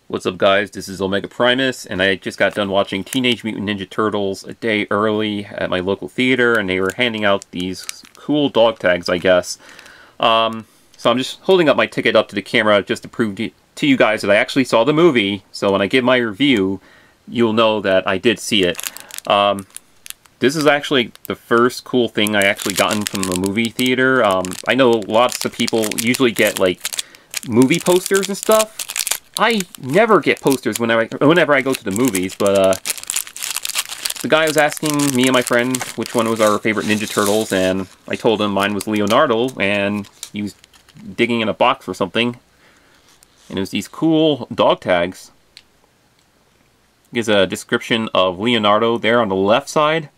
What's up, guys? This is Omega Primus, and I just got done watching Teenage Mutant Ninja Turtles a day early at my local theater, and they were handing out these cool dog tags, I guess. So I'm just holding up my ticket up to the camera just to prove to you guys that I actually saw the movie, so when I give my review, you'll know that I did see it. This is actually the first cool thing I actually gotten from the movie theater. I know lots of people usually get, like, movie posters and stuff. I never get posters whenever I go to the movies, but the guy was asking me and my friend which one was our favorite Ninja Turtles, and I told him mine was Leonardo, and he was digging in a box or something, and it was these cool dog tags. Here's a description of Leonardo there on the left side.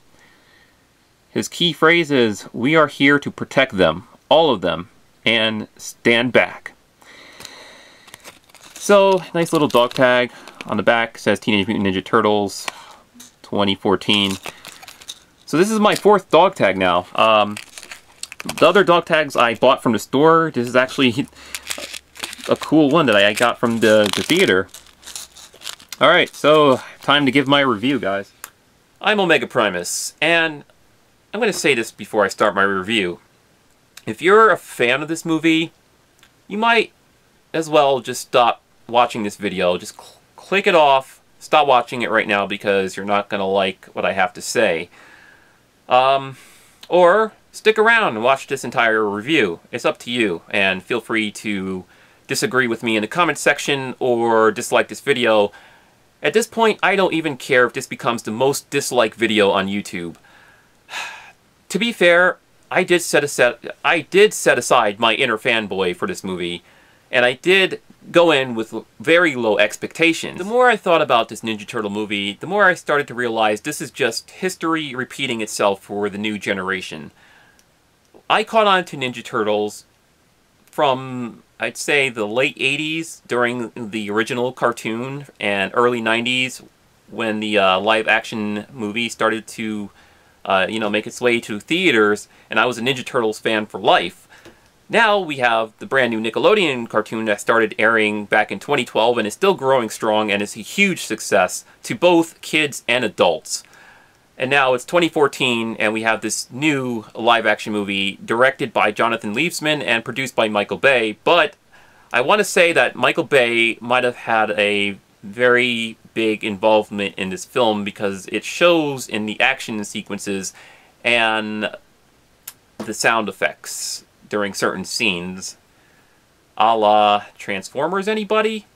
His key phrase is, "We are here to protect them, all of them, and stand back." So, nice little dog tag. On the back says Teenage Mutant Ninja Turtles 2014. So this is my fourth dog tag now. The other dog tags I bought from the store. This is actually a cool one that I got from the theater. Alright, so time to give my review, guys. I'm Omega Primus, and I'm going to say this before I start my review. If you're a fan of this movie, you might as well just stop watching this video. Just click it off, stop watching it right now because you're not going to like what I have to say. Or stick around and watch this entire review. It's up to you, and feel free to disagree with me in the comment section or dislike this video. At this point, I don't even care if this becomes the most disliked video on YouTube. To be fair, I did set aside my inner fanboy for this movie, and I did go in with very low expectations. The more I thought about this Ninja Turtle movie, the more I started to realize this is just history repeating itself for the new generation. I caught on to Ninja Turtles from, I'd say, the late 80s during the original cartoon, and early 90s when the live-action movie started to make its way to theaters, and I was a Ninja Turtles fan for life. Now we have the brand new Nickelodeon cartoon that started airing back in 2012 and is still growing strong and is a huge success to both kids and adults. And now it's 2014 and we have this new live-action movie directed by Jonathan Liebsman and produced by Michael Bay. But I want to say that Michael Bay might have had a very big involvement in this film because it shows in the action sequences and the sound effects during certain scenes, a la Transformers, anybody?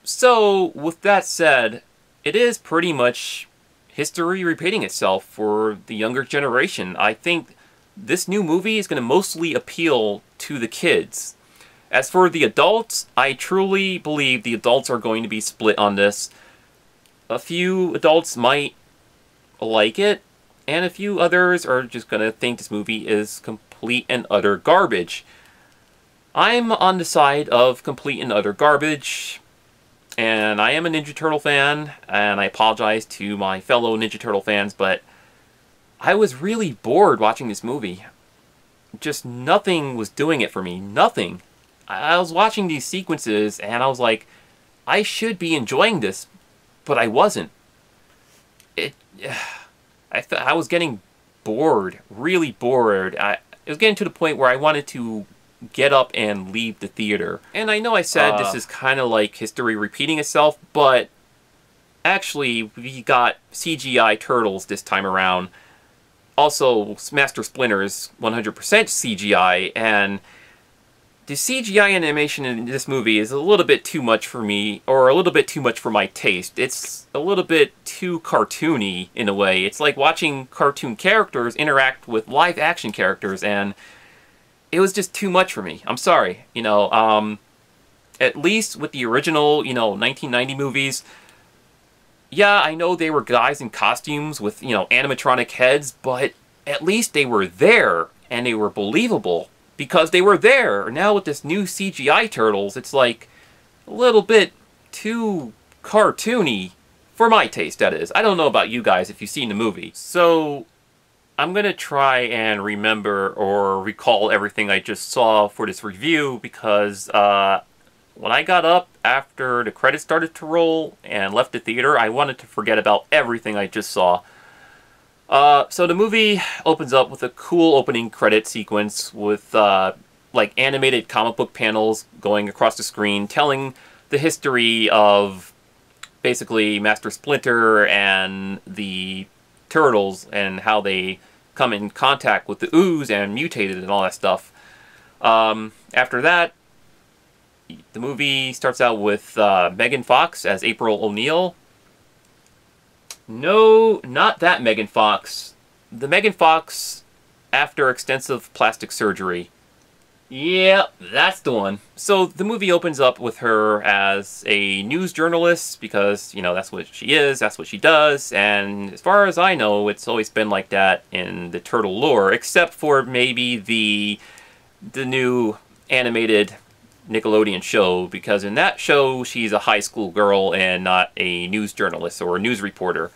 So, with that said, it is pretty much history repeating itself for the younger generation. I think this new movie is going to mostly appeal to the kids. As for the adults, I truly believe the adults are going to be split on this. A few adults might like it, and a few others are just going to think this movie is complete and utter garbage. I'm on the side of complete and utter garbage, and I am a Ninja Turtle fan, and I apologize to my fellow Ninja Turtle fans, but I was really bored watching this movie. Just nothing was doing it for me. Nothing. I was watching these sequences, and I was like, I should be enjoying this, but I wasn't. I was getting bored, really bored. It was getting to the point where I wanted to get up and leave the theater. And I know I said this is kind of like history repeating itself, but actually we got CGI turtles this time around. Also, Master Splinter is 100% CGI, and the CGI animation in this movie is a little bit too much for me, or a little bit too much for my taste. It's a little bit too cartoony in a way. It's like watching cartoon characters interact with live action characters, and it was just too much for me. I'm sorry. At least with the original, 1990 movies, yeah, I know they were guys in costumes with, animatronic heads, but at least they were there, and they were believable. Because they were there. Now with this new CGI turtles, it's like a little bit too cartoony. For my taste, that is. I don't know about you guys if you've seen the movie. So, I'm going to try and remember or recall everything I just saw for this review because when I got up after the credits started to roll and left the theater, I wanted to forget about everything I just saw. So the movie opens up with a cool opening credit sequence with like animated comic book panels going across the screen telling the history of basically Master Splinter and the Turtles and how they come in contact with the ooze and mutated and all that stuff. After that, the movie starts out with Megan Fox as April O'Neil. No, not that Megan Fox. The Megan Fox after extensive plastic surgery. Yeah, that's the one. So the movie opens up with her as a news journalist because, you know, that's what she is, that's what she does, and as far as I know, it's always been like that in the Turtle lore, except for maybe the new animated Nickelodeon show, because in that show she's a high school girl and not a news journalist or a news reporter.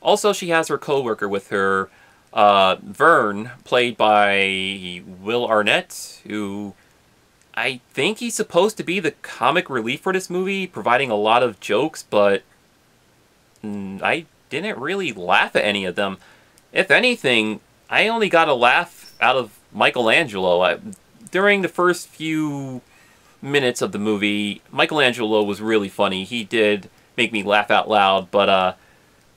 Also, she has her co-worker with her, Vern, played by Will Arnett, who I think he's supposed to be the comic relief for this movie, providing a lot of jokes, but I didn't really laugh at any of them. If anything, I only got a laugh out of Michelangelo. During the first few minutes of the movie, Michelangelo was really funny. He did make me laugh out loud, but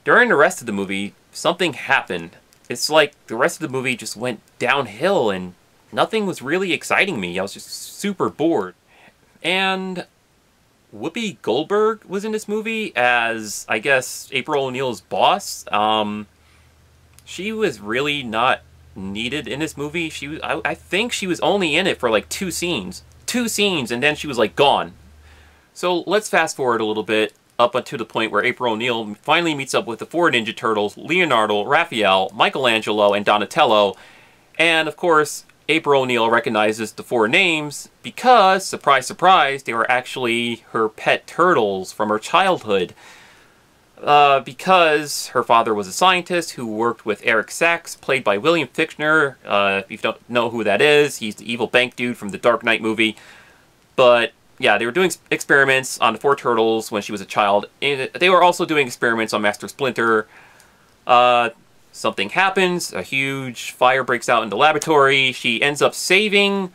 during the rest of the movie, something happened. It's like the rest of the movie just went downhill and nothing was really exciting me. I was just super bored. And Whoopi Goldberg was in this movie as, I guess, April O'Neil's boss. She was really not needed in this movie. I think she was only in it for like 2 scenes. 2 scenes, and then she was like gone. So let's fast forward a little bit up until the point where April O'Neil finally meets up with the 4 Ninja Turtles, Leonardo, Raphael, Michelangelo, and Donatello. And of course, April O'Neil recognizes the 4 names because, surprise, surprise, they were actually her pet turtles from her childhood. Because her father was a scientist who worked with Eric Sachs, played by William Fichtner. If you don't know who that is, he's the evil bank dude from the Dark Knight movie. But yeah, they were doing experiments on the 4 turtles when she was a child. And they were also doing experiments on Master Splinter. Something happens, a huge fire breaks out in the laboratory. She ends up saving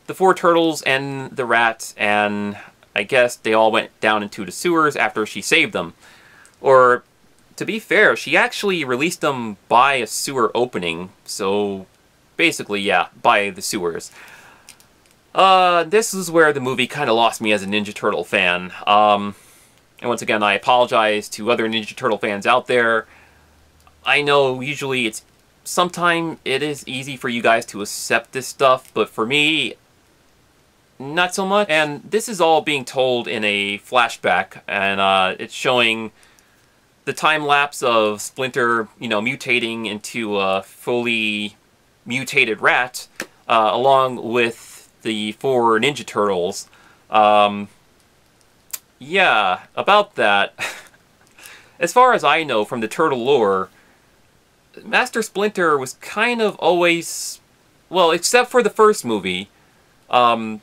the 4 turtles and the rat, and I guess they all went down into the sewers after she saved them. Or, to be fair, she actually released them by a sewer opening. So, basically, yeah, by the sewers. This is where the movie kind of lost me as a Ninja Turtle fan. And once again, I apologize to other Ninja Turtle fans out there. I know usually sometimes it is easy for you guys to accept this stuff, but for me, not so much. And this is all being told in a flashback, and it's showing the time lapse of Splinter, you know, mutating into a fully mutated rat, along with the 4 Ninja Turtles. Yeah, about that. As far as I know from the Turtle lore, Master Splinter was kind of always, well, except for the first movie, but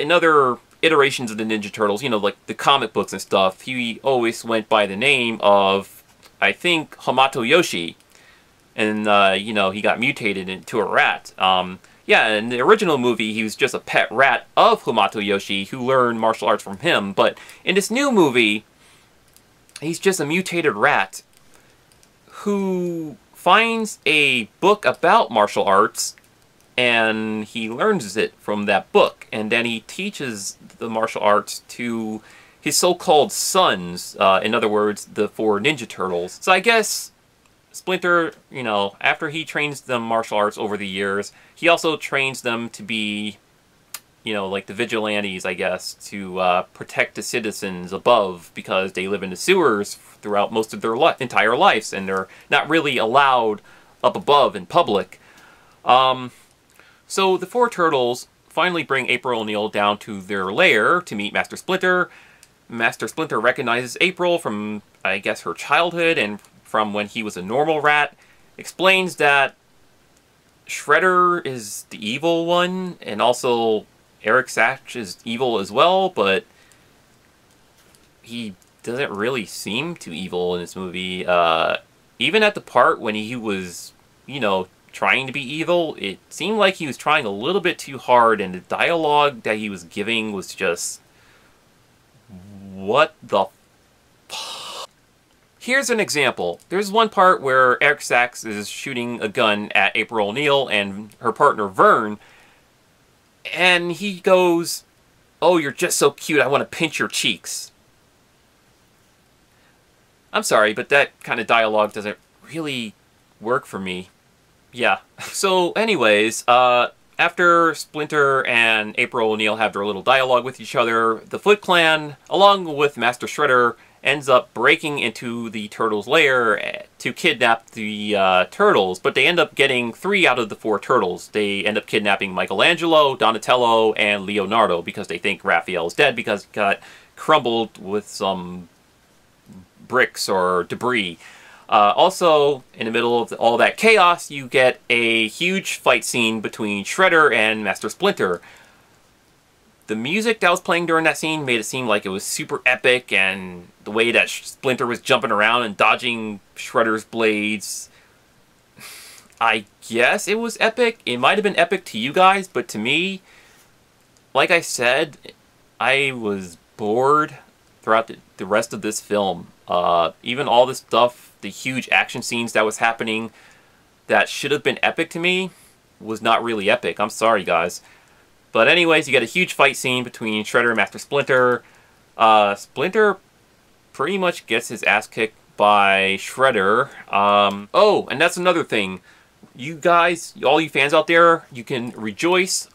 in other iterations of the Ninja Turtles, you know, like the comic books and stuff, he always went by the name of, I think, Hamato Yoshi. And, you know, he got mutated into a rat. Yeah, in the original movie, he was just a pet rat of Hamato Yoshi who learned martial arts from him. But in this new movie, he's just a mutated rat who finds a book about martial arts, and he learns it from that book, and then he teaches the martial arts to his so-called sons, in other words, the 4 Ninja Turtles. So I guess Splinter, you know, after he trains them martial arts over the years, he also trains them to be, you know, like the vigilantes, I guess, to protect the citizens above, because they live in the sewers throughout most of their entire lives, and they're not really allowed up above in public. So the 4 turtles finally bring April O'Neil down to their lair to meet Master Splinter. Master Splinter recognizes April from, I guess, her childhood and from when he was a normal rat. Explains that Shredder is the evil one, and also Eric Sachs is evil as well, but he doesn't really seem too evil in this movie. Even at the part when he was, you know, trying to be evil, it seemed like he was trying a little bit too hard, and the dialogue that he was giving was just... what the f... Here's an example. There's one part where Eric Sachs is shooting a gun at April O'Neil and her partner Vern, and he goes, "Oh, you're just so cute, I want to pinch your cheeks." I'm sorry, but that kind of dialogue doesn't really work for me. Yeah. So anyways, after Splinter and April O'Neil have their little dialogue with each other, the Foot Clan, along with Master Shredder, ends up breaking into the Turtles' lair to kidnap the Turtles, but they end up getting 3 out of the 4 Turtles. They end up kidnapping Michelangelo, Donatello, and Leonardo because they think Raphael is dead because he got crumbled with some bricks or debris. Also, in the middle of all that chaos, you get a huge fight scene between Shredder and Master Splinter. The music that was playing during that scene made it seem like it was super epic, and the way that Splinter was jumping around and dodging Shredder's blades, I guess it was epic. It might have been epic to you guys, but to me, like I said, I was bored throughout the rest of this film. Even all this stuff, the huge action scenes that was happening that should have been epic to me was not really epic. I'm sorry, guys. But anyways, you get a huge fight scene between Shredder and Master Splinter. Splinter pretty much gets his ass kicked by Shredder. Oh, and that's another thing. You guys, all you fans out there, you can rejoice.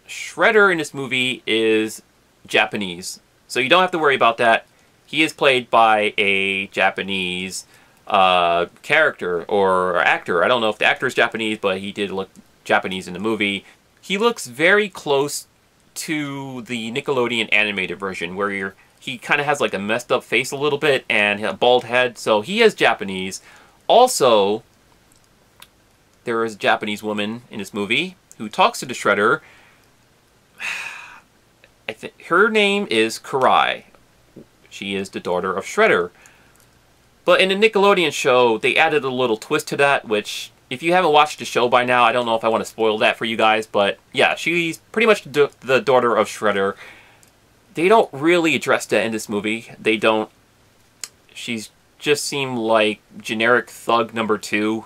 Shredder in this movie is Japanese. So you don't have to worry about that. He is played by a Japanese character or actor. I don't know if the actor is Japanese, but he did look Japanese in the movie. He looks very close to the Nickelodeon animated version, where he kind of has like a messed up face a little bit and a bald head, so he is Japanese. Also, there is a Japanese woman in this movie who talks to the Shredder. I think her name is Karai. She is the daughter of Shredder. But in the Nickelodeon show, they added a little twist to that, which, if you haven't watched the show by now, I don't know if I want to spoil that for you guys, but yeah, she's pretty much the daughter of Shredder. They don't really address that in this movie. They don't. She's just seemed like generic thug number 2.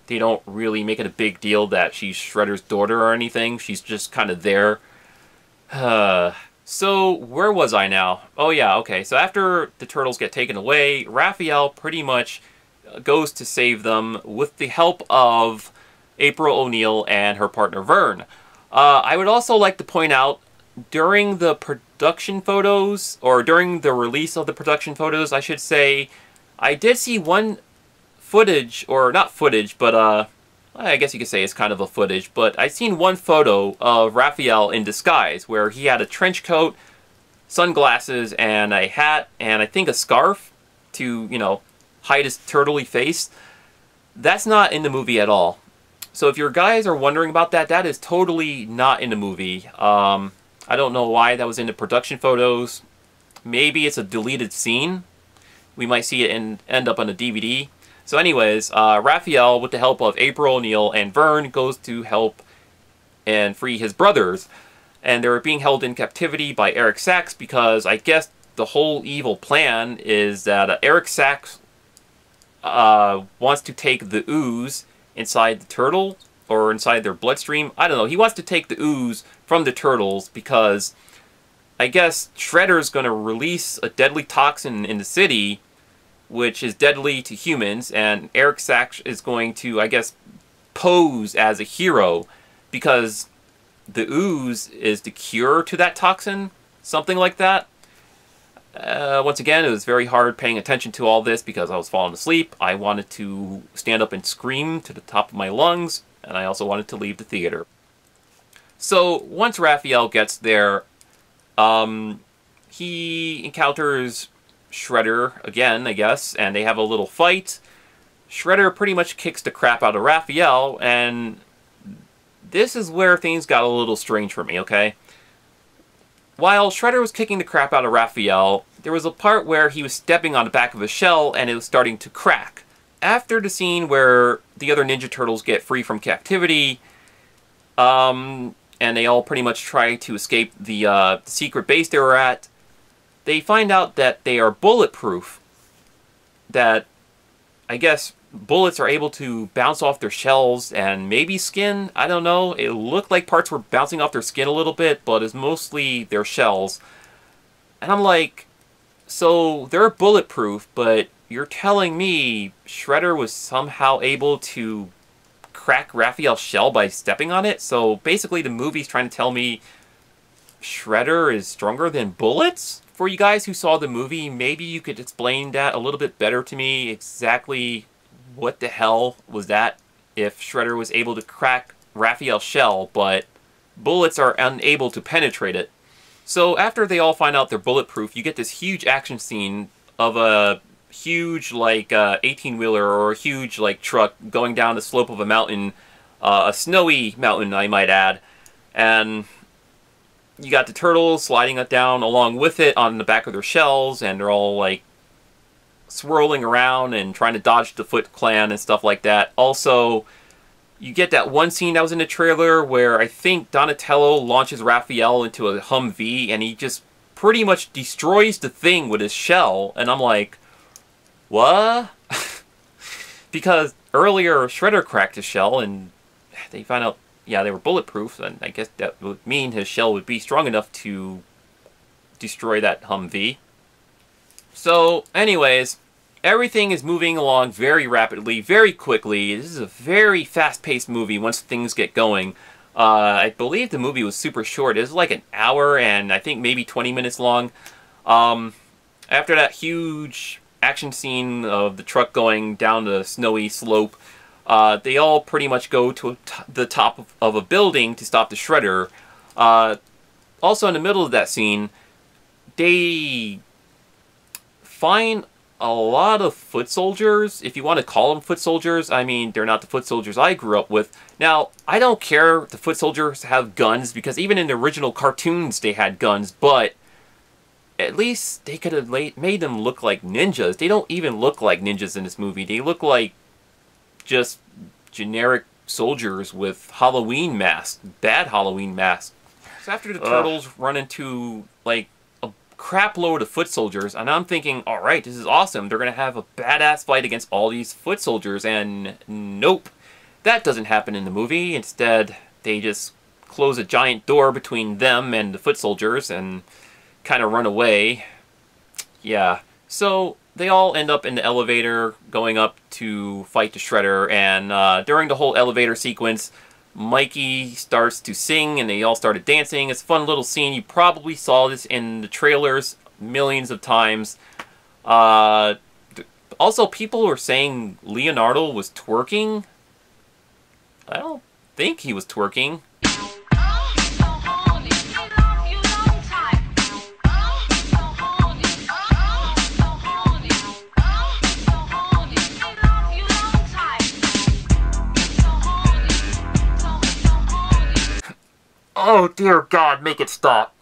They don't really make it a big deal that she's Shredder's daughter or anything. She's just kind of there. So, where was I now? Oh yeah, okay. So after the Turtles get taken away, Raphael pretty much goes to save them with the help of April O'Neil and her partner Vern. I would also like to point out, during the production photos, or during the release of the production photos, I should say, I did see one footage, or not footage, but I guess you could say it's kind of a footage, but I've seen one photo of Raphael in disguise, where he had a trench coat, sunglasses, and a hat, and I think a scarf to, you know, hide his turtley face. That's not in the movie at all. So if your guys are wondering about that, that is totally not in the movie. I don't know why that was in the production photos. Maybe it's a deleted scene. We might see it end up on a DVD. So anyways, Raphael, with the help of April O'Neil and Vern, goes to help and free his brothers. And they're being held in captivity by Eric Sachs because I guess the whole evil plan is that Eric Sachs wants to take the ooze inside the turtle, or inside their bloodstream. I don't know. He wants to take the ooze from the turtles because I guess Shredder's going to release a deadly toxin in the city, which is deadly to humans, and Eric Sachs is going to, I guess, pose as a hero because the ooze is the cure to that toxin, something like that. Once again, it was very hard paying attention to all this because I was falling asleep. I wanted to stand up and scream to the top of my lungs, and I also wanted to leave the theater. So, once Raphael gets there, he encounters Shredder again, I guess, and they have a little fight. Shredder pretty much kicks the crap out of Raphael, and this is where things got a little strange for me, okay? while Shredder was kicking the crap out of Raphael, there was a part where he was stepping on the back of a shell and it was starting to crack. After the scene where the other Ninja Turtles get free from captivity, and they all pretty much try to escape the secret base they were at, they find out that they are bulletproof. That, I guess, bullets are able to bounce off their shells and maybe skin. I don't know. It looked like parts were bouncing off their skin a little bit, but it's mostly their shells. And I'm like, so they're bulletproof, but you're telling me Shredder was somehow able to crack Raphael's shell by stepping on it? So basically the movie's trying to tell me Shredder is stronger than bullets? For you guys who saw the movie, maybe you could explain that a little bit better to me. Exactly what the hell was that? If Shredder was able to crack Raphael's shell, but bullets are unable to penetrate it. So after they all find out they're bulletproof, you get this huge action scene of a huge, like, 18-wheeler or a huge, like, truck going down the slope of a mountain, a snowy mountain, I might add, and you got the turtles sliding it down along with it on the back of their shells, and they're all, like, swirling around and trying to dodge the Foot Clan and stuff like that. Also, you get that one scene that was in the trailer where I think Donatello launches Raphael into a Humvee, and he just pretty much destroys the thing with his shell, and I'm like, what? Because earlier Shredder cracked his shell and they found out, yeah, they were bulletproof, and I guess that would mean his shell would be strong enough to destroy that Humvee. So, anyways, everything is moving along very rapidly, very quickly. This is a very fast-paced movie once things get going. I believe the movie was super short. It was like an hour and I think maybe 20 minutes long. After that huge action scene of the truck going down the snowy slope, they all pretty much go to the top of a building to stop the Shredder. Also in the middle of that scene, they find a lot of foot soldiers, if you want to call them foot soldiers. I mean, they're not the foot soldiers I grew up with. Now, I don't care if the foot soldiers have guns, because even in the original cartoons they had guns, but at least they could have made them look like ninjas. They don't even look like ninjas in this movie. They look like just generic soldiers with Halloween masks, bad Halloween masks. So after the turtles run into, like, crap load of foot soldiers, and I'm thinking, alright, this is awesome. They're going to have a badass fight against all these foot soldiers, and nope. That doesn't happen in the movie. Instead, they just close a giant door between them and the foot soldiers and kind of run away. Yeah. So, they all end up in the elevator going up to fight the Shredder, and during the whole elevator sequence, Mikey starts to sing, and they all started dancing. It's a fun little scene. You probably saw this in the trailers millions of times. Also, people were saying Leonardo was twerking. I don't think he was twerking. Oh dear God, make it stop.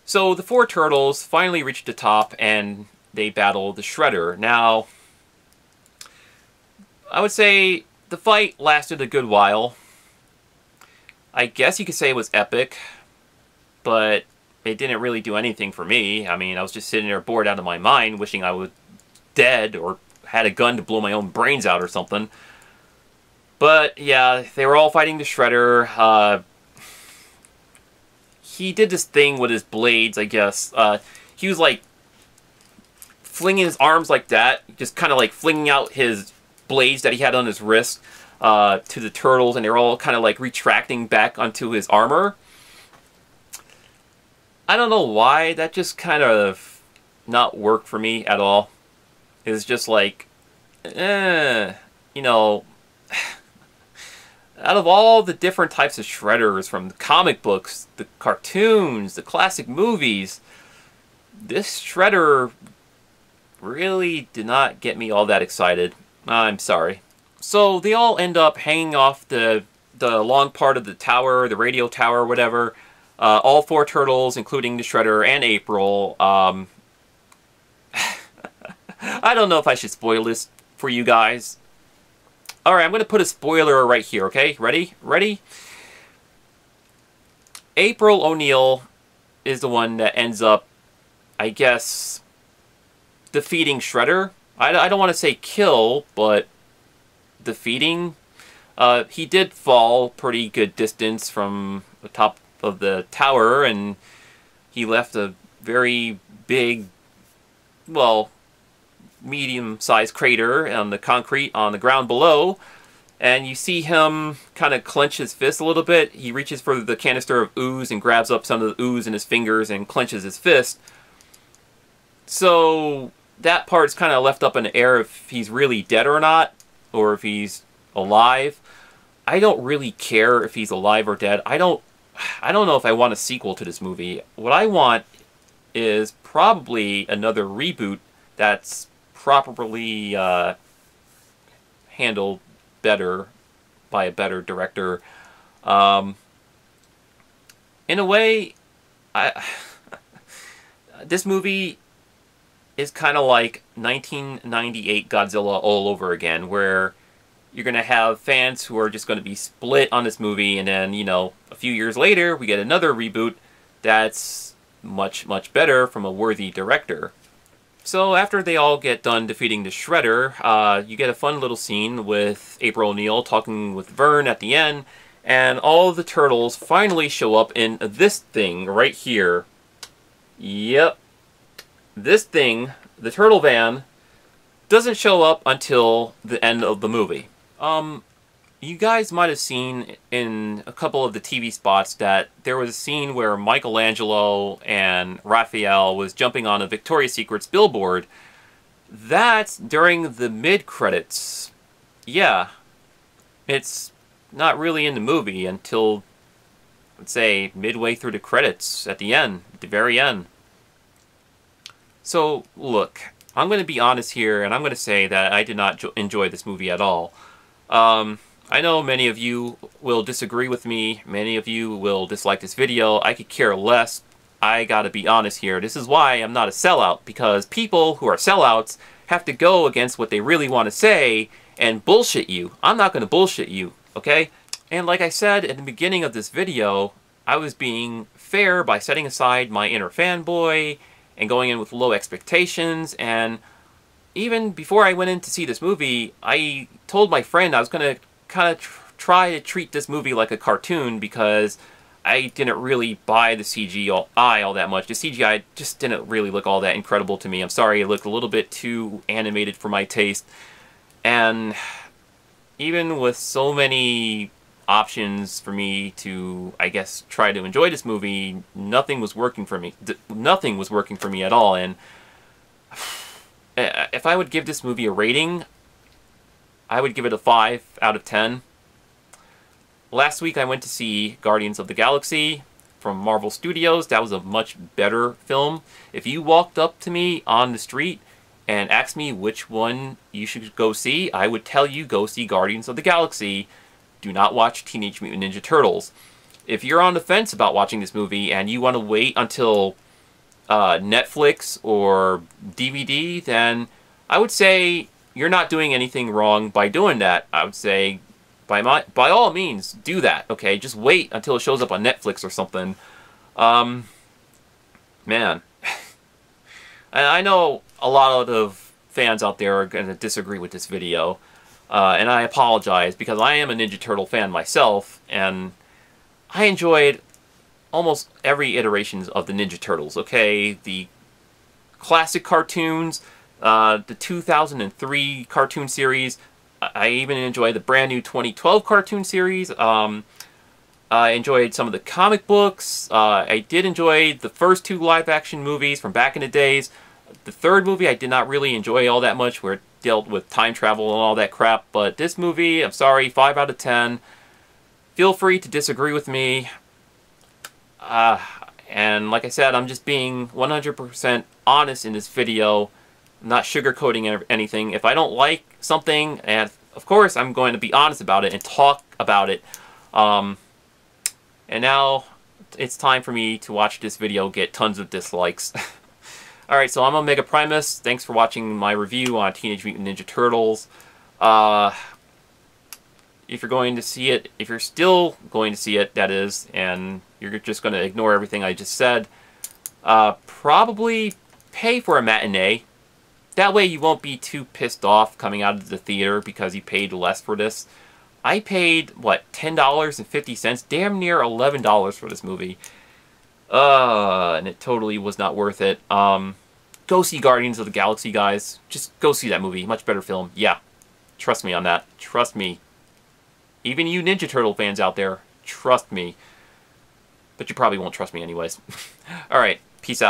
So the four turtles finally reach the top and they battle the Shredder. Now, I would say the fight lasted a good while. I guess you could say it was epic, but it didn't really do anything for me. I mean, I was just sitting there bored out of my mind, wishing I was dead or had a gun to blow my own brains out or something. But yeah, they were all fighting the Shredder. He did this thing with his blades, I guess. He was like flinging his arms like that, just kind of like flinging out his blades that he had on his wrist to the turtles, and they were all kind of like retracting back onto his armor. I don't know why, that just kind of not worked for me at all. It was just like, you know, out of all the different types of Shredders, from the comic books, the cartoons, the classic movies, this Shredder really did not get me all that excited. I'm sorry. So they all end up hanging off the long part of the tower, the radio tower, whatever. All four turtles, including the Shredder and April. I don't know if I should spoil this for you guys. Alright, I'm going to put a spoiler right here, okay? Ready? Ready? April O'Neil is the one that ends up, I guess, defeating Shredder. I don't want to say kill, but defeating. He did fall pretty good distance from the top of the tower, and he left a very big, well, medium-sized crater on the concrete on the ground below, and you see him kind of clench his fist a little bit. He reaches for the canister of ooze and grabs up some of the ooze in his fingers and clenches his fist. So that part's kind of left up in the air if he's really dead or not, or if he's alive. I don't really care if he's alive or dead. I don't know if I want a sequel to this movie. What I want is probably another reboot that's properly handled better by a better director. In a way, this movie is kind of like 1998 Godzilla all over again, where you're going to have fans who are just going to be split on this movie, and then, you know, a few years later, we get another reboot that's much, much better from a worthy director. So after they all get done defeating the Shredder, you get a fun little scene with April O'Neil talking with Vern at the end, and all of the turtles finally show up in this thing right here. Yep. This thing, the turtle van, doesn't show up until the end of the movie. You guys might have seen in a couple of the TV spots that there was a scene where Michelangelo and Raphael was jumping on a Victoria's Secret's billboard. That's during the mid-credits. Yeah. It's not really in the movie until, let's say, midway through the credits at the end, at the very end. So, look, I'm going to be honest here, and I'm going to say that I did not enjoy this movie at all. I know many of you will disagree with me, many of you will dislike this video. I could care less. I gotta be honest here. This is why I'm not a sellout, because people who are sellouts have to go against what they really want to say and bullshit you. I'm not going to bullshit you, okay? And like I said at the beginning of this video, I was being fair by setting aside my inner fanboy and going in with low expectations, and even before I went in to see this movie, I told my friend I was going to kind of try to treat this movie like a cartoon, because I didn't really buy the CGI all that much. The CGI just didn't really look all that incredible to me. I'm sorry, it looked a little bit too animated for my taste. And even with so many options for me to, I guess, try to enjoy this movie, nothing was working for me. Nothing was working for me at all. And if I would give this movie a rating, I would give it a 5 out of 10. Last week I went to see Guardians of the Galaxy from Marvel Studios. That was a much better film. If you walked up to me on the street and asked me which one you should go see, I would tell you go see Guardians of the Galaxy. Do not watch Teenage Mutant Ninja Turtles. If you're on the fence about watching this movie and you want to wait until Netflix or DVD, then I would say you're not doing anything wrong by doing that. I would say, by all means, do that, okay? Just wait until it shows up on Netflix or something. Man. I know a lot of fans out there are going to disagree with this video, and I apologize, because I am a Ninja Turtle fan myself, and I enjoyed almost every iteration of the Ninja Turtles, okay? The classic cartoons, the 2003 cartoon series. I even enjoyed the brand new 2012 cartoon series. I enjoyed some of the comic books. I did enjoy the first 2 live-action movies from back in the days. The third movie I did not really enjoy all that much, where it dealt with time travel and all that crap. But this movie, I'm sorry, 5 out of 10. Feel free to disagree with me. And like I said, I'm just being 100% honest in this video. I'm not sugarcoating anything. If I don't like something, and of course I'm going to be honest about it and talk about it. And now, it's time for me to watch this video get tons of dislikes. Alright, so I'm Omega Primus. Thanks for watching my review on Teenage Mutant Ninja Turtles. If you're going to see it, if you're still going to see it, that is, and you're just going to ignore everything I just said, probably pay for a matinee. That way you won't be too pissed off coming out of the theater because you paid less for this. I paid, what, $10.50? Damn near $11 for this movie. And it totally was not worth it. Go see Guardians of the Galaxy, guys. Just go see that movie. Much better film. Yeah. Trust me on that. Trust me. Even you Ninja Turtle fans out there, trust me. But you probably won't trust me anyways. Alright, peace out.